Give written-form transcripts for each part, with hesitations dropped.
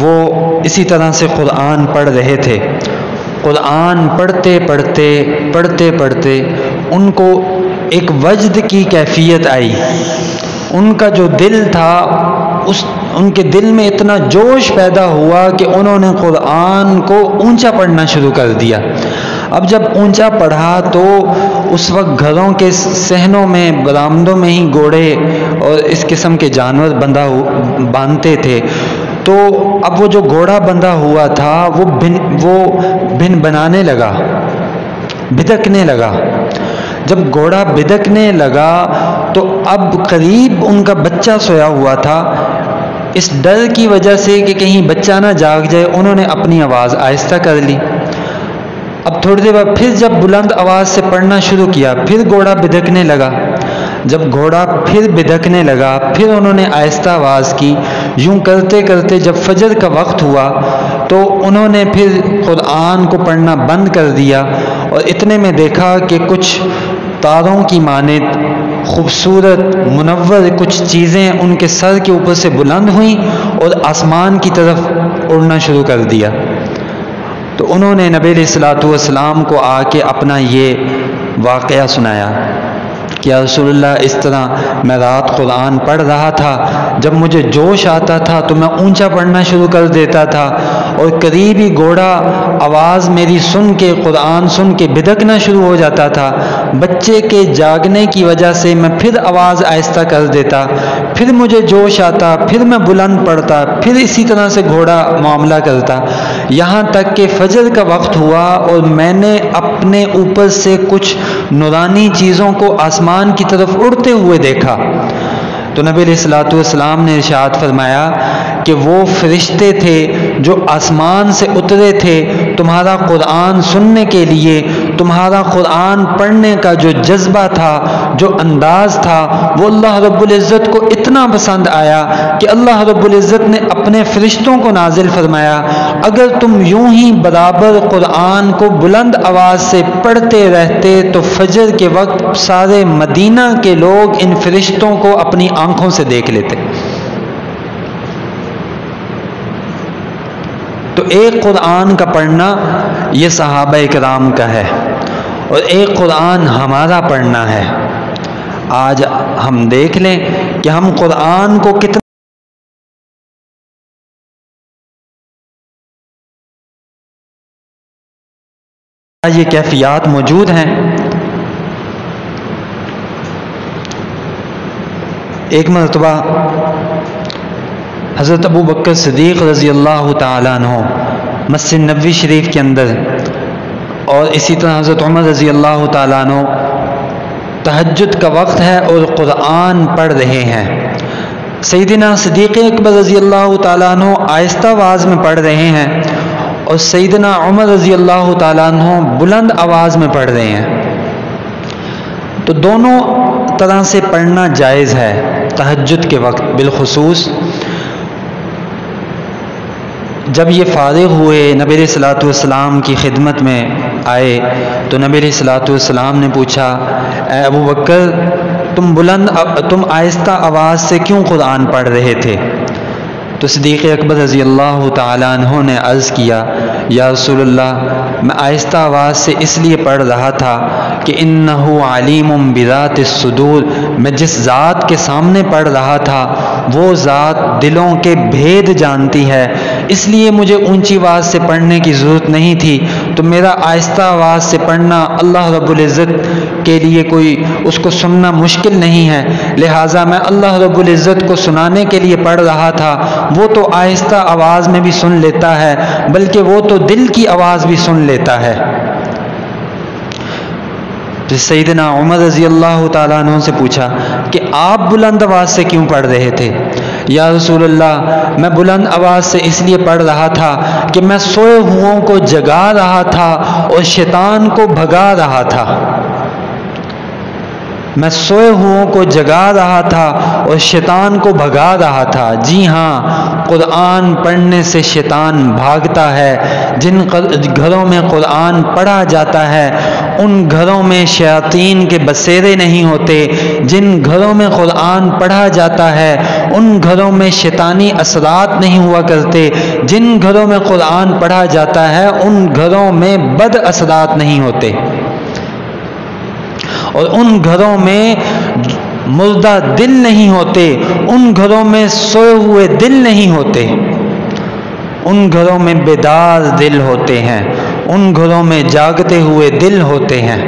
وہ اسی طرح سے قرآن پڑھ رہے تھے۔ قرآن پڑھتے پڑھتے ان کو ایک وجد کی کیفیت آئی۔ ان کا جو دل تھا ان کے دل میں اتنا جوش پیدا ہوا کہ انہوں نے قرآن کو اونچا پڑھنا شروع کر دیا۔ اب جب اونچا پڑھا تو اس وقت گھروں کے صحنوں میں برآمدوں میں ہی گھوڑے اور اس قسم کے جانور باندھتے تھے، تو اب وہ جو گھوڑا بندھا ہوا تھا وہ بن بنانے لگا، بھدکنے لگا۔ جب گھوڑا بھدکنے لگا تو اب قریب ان کا بچہ سویا ہوا تھا۔ اس ڈر کی وجہ سے کہ کہیں بچہ نہ جاگ جائے، انہوں نے اپنی آواز آہستہ کر لی۔ اب تھوڑی دیر بعد پھر جب بلند آواز سے پڑھنا شروع کیا، پھر گھوڑا بھدکنے لگا۔ جب گھوڑا پھر بھدکنے لگا، پھر انہوں نے آہستہ آواز کی۔ یوں کرتے کرتے جب فجر کا وقت ہوا تو انہوں نے پھر قرآن کو پڑھنا بند کر دیا، اور اتنے میں دیکھا کہ کچھ تاروں کی مانند خوبصورت منور کچھ چیزیں ان کے سر کے اوپر سے بلند ہوئیں اور آسمان کی طرف اڑنا شروع کر دیا۔ تو انہوں نے نبی علیہ الصلوۃ والسلام کو آ کے اپنا یہ واقعہ سنایا کہ یا رسول اللہ، اس طرح میں رات قرآن پڑھ رہا تھا، جب مجھے جوش آتا تھا تو میں اونچا پڑھنا شروع کر دیتا تھا، اور قریب ہی گھوڑا آواز میری سن کے، قرآن سن کے بھدکنا شروع ہو جاتا تھا۔ بچے کے جاگنے کی وجہ سے میں پھر آواز آہستہ کر دیتا، پھر مجھے جوش آتا، پھر میں بلند پڑھتا، پھر اسی طرح سے گھوڑا معاملہ کرتا، یہاں تک کہ فجر کا وقت ہوا اور میں نے اپنے اوپر سے کچھ نورانی چیزوں کو آسمان کی طرف اڑتے ہوئے دیکھا۔ تو نبی علیہ الصلوۃ والسلام نے ارشاد فرمایا کہ وہ فرشتے تھے جو آسمان سے اترے تھے تمہارا قرآن سننے کے لیے۔ تمہارا قرآن پڑھنے کا جو جذبہ تھا، جو انداز تھا، وہ اللہ رب العزت کو اتنا پسند آیا کہ اللہ رب العزت نے اپنے فرشتوں کو نازل فرمایا، اگر تم یوں ہی برابر قرآن کو بلند آواز سے پڑھتے رہتے تو فجر کے وقت سارے مدینہ کے لوگ ان فرشتوں کو اپنی آنکھوں سے دیکھ لیتے۔ تو ایک قرآن کا پڑھنا یہ صحابہ کرام کا ہے، اور ایک قرآن ہمارا پڑھنا ہے۔ آج ہم دیکھ لیں کہ ہم قرآن کو کتنا یہ کیفیات موجود ہیں۔ ایک مرتبہ حضرت ابو بکر صدیق رضی اللہ تعالیٰ عنہ مسجد نبوی شریف کے اندر، اور اسی طرح حضرت عمر رضی اللہ تعالیٰ عنہ تہجد کا وقت ہے اور قرآن پڑھ رہے ہیں۔ سیدنا صدیق اکبر رضی اللہ تعالیٰ عنہ آہستہ آواز میں پڑھ رہے ہیں، اور سیدنا عمر رضی اللہ تعالیٰ عنہ بلند آواز میں پڑھ رہے ہیں۔ تو دونوں طرح سے پڑھنا جائز ہے تہجد کے وقت، بالخصوص جب یہ فارغ ہوئے نبی علیہ الصلوۃ والسلام کی خدمت میں آئے تو نبی علیہ الصلوۃ والسلام نے پوچھا، اے ابو بکر، تم آہستہ آواز سے کیوں قرآن پڑھ رہے تھے؟ تو صدیق اکبر رضی اللہ تعالیٰ عنہ نے عرض کیا، یا رسول اللہ، میں آہستہ آواز سے اس لیے پڑھ رہا تھا کہ انہو علیم بذات الصدور، میں جس ذات کے سامنے پڑھ رہا تھا وہ ذات دلوں کے بھید جانتی ہے، اس لیے مجھے اونچی آواز سے پڑھنے کی ضرورت نہیں تھی۔ تو میرا آہستہ آواز سے پڑھنا اللہ رب العزت کے لیے کوئی اس کو سننا مشکل نہیں ہے، لہٰذا میں اللہ رب العزت کو سنانے کے لیے پڑھ رہا تھا۔ وہ تو آہستہ آواز میں بھی سن لیتا ہے، بلکہ وہ تو دل کی آواز بھی سن لیتا ہے۔ سیدنا عمر رضی اللہ تعالیٰ عنہ سے پوچھا کہ آپ بلند آواز سے کیوں پڑھ رہے تھے؟ یا رسول اللہ، میں بلند آواز سے اس لیے پڑھ رہا تھا کہ میں سوئے ہوئوں کو جگا رہا تھا اور شیطان کو بھگا رہا تھا۔ میں سوئے ہوئوں کو جگا رہا تھا اور شیطان کو بھگا رہا تھا۔ جی ہاں، قرآن پڑھنے سے شیطان بھاگتا ہے۔ جن گھروں میں قرآن پڑھا جاتا ہے ان گھروں میں شیاطین کے بسیرے نہیں ہوتے۔ جن گھروں میں قرآن پڑھا جاتا ہے ان گھروں میں شیطانی اثرات نہیں ہوا کرتے۔ جن گھروں میں قرآن پڑھا جاتا ہے ان گھروں میں بد اثرات نہیں ہوتے، اور ان گھروں میں مردہ دل نہیں ہوتے، ان گھروں میں سوئے ہوئے دل نہیں ہوتے، ان گھروں میں بیدار دل ہوتے ہیں، ان گھروں میں جاگتے ہوئے دل ہوتے ہیں۔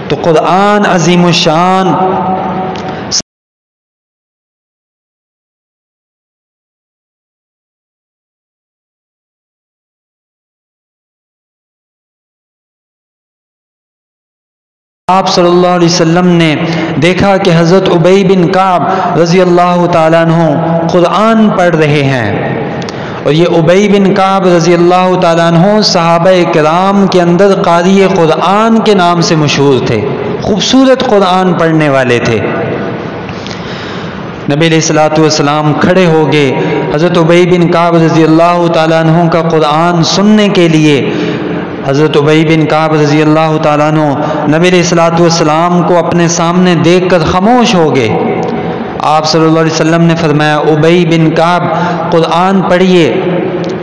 تو قرآن عظیم الشان آپ صلی اللہ علیہ وسلم نے دیکھا کہ حضرت ابی بن کعب رضی اللہ تعالیٰ عنہ قرآن پڑھ رہے ہیں، اور یہ ابی بن کعب رضی اللہ تعالیٰ عنہ صحابہ کرام کے اندر قاری قرآن کے نام سے مشہور تھے، خوبصورت قرآن پڑھنے والے تھے۔ نبی علیہ الصلوۃ والسلام کھڑے ہو گئے حضرت ابی بن کعب رضی اللہ تعالیٰ عنہ کا قرآن سننے کے لیے۔ حضرت ابی بن کعب رضی اللہ تعالیٰ عنہ نبی علیہ الصلوۃ والسلام کو اپنے سامنے دیکھ کر خاموش ہو گئے۔ آپ صلی اللہ علیہ وسلم نے فرمایا، ابی بن کعب قرآن پڑھیے،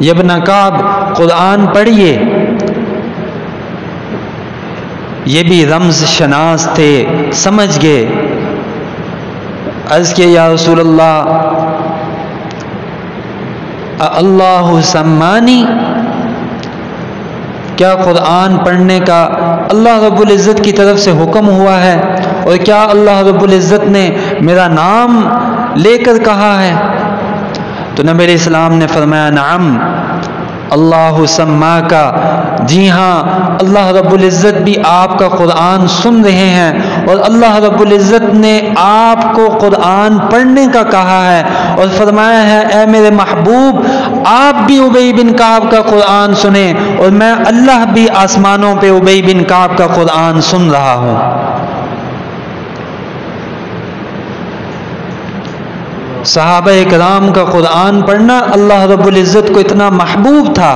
یا ابن کعب قرآن پڑھیے۔ یہ بھی رمز شناس تھے، سمجھ گئے۔ عرض کیا، یا رسول اللہ اللہ سمانی، کیا قرآن پڑھنے کا اللہ رب العزت کی طرف سے حکم ہوا ہے، اور کیا اللہ رب العزت نے میرا نام لے کر کہا ہے؟ تو نبی علیہ السلام نے فرمایا، نعم اللہ سما کا، جی ہاں اللہ رب العزت بھی آپ کا قرآن سن رہے ہیں، اور اللہ رب العزت نے آپ کو قرآن پڑھنے کا کہا ہے، اور فرمایا ہے، اے میرے محبوب آپ بھی ابی بن کعب کا قرآن سنیں، اور میں اللہ بھی آسمانوں پہ ابی بن کعب کا قرآن سن رہا ہوں۔ صحابہ کرام کا قرآن پڑھنا اللہ رب العزت کو اتنا محبوب تھا۔